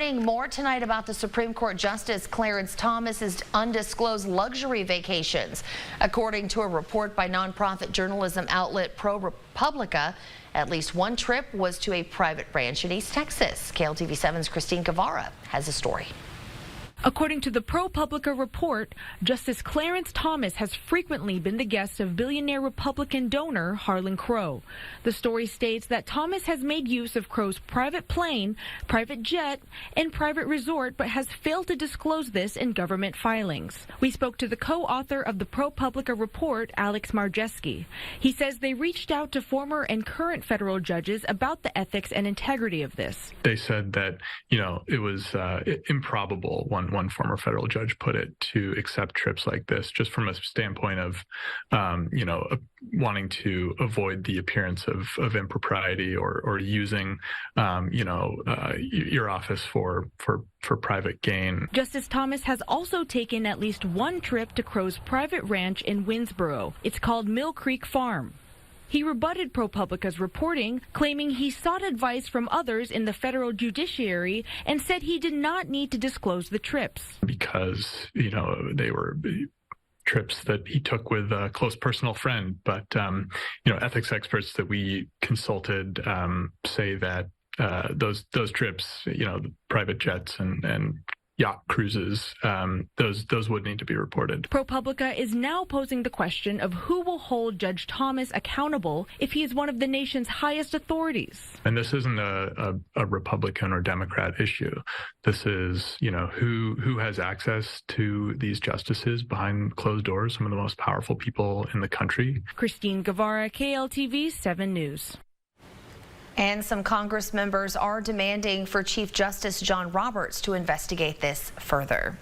morning. More tonight about the Supreme Court Justice Clarence Thomas's undisclosed luxury vacations. According to a report by nonprofit journalism outlet ProPublica, at least one trip was to a private ranch in East Texas. KLTV7's Christine Guevara has a story. According to the ProPublica report, Justice Clarence Thomas has frequently been the guest of billionaire Republican donor Harlan Crow. The story states that Thomas has made use of Crow's private plane, private jet, and private resort, but has failed to disclose this in government filings. We spoke to the co-author of the ProPublica report, Alex Marjeski. He says they reached out to former and current federal judges about the ethics and integrity of this. They said that, it was improbable, one former federal judge put it, to accept trips like this, just from a standpoint of, wanting to avoid the appearance of impropriety or using, your office for private gain. Justice Thomas has also taken at least one trip to Crow's private ranch in Winsboro. It's called Mill Creek Farm. He rebutted ProPublica's reporting, claiming he sought advice from others in the federal judiciary and said he did not need to disclose the trips. Because, they were trips that he took with a close personal friend. But, ethics experts that we consulted say that those trips, the private jets and yacht cruises, those would need to be reported. ProPublica is now posing the question of who will hold Judge Thomas accountable if he is one of the nation's highest authorities. And this isn't a Republican or Democrat issue. This is, who has access to these justices behind closed doors, some of the most powerful people in the country. Christine Guevara, KLTV 7 News. And some Congress members are demanding for Chief Justice John Roberts to investigate this further.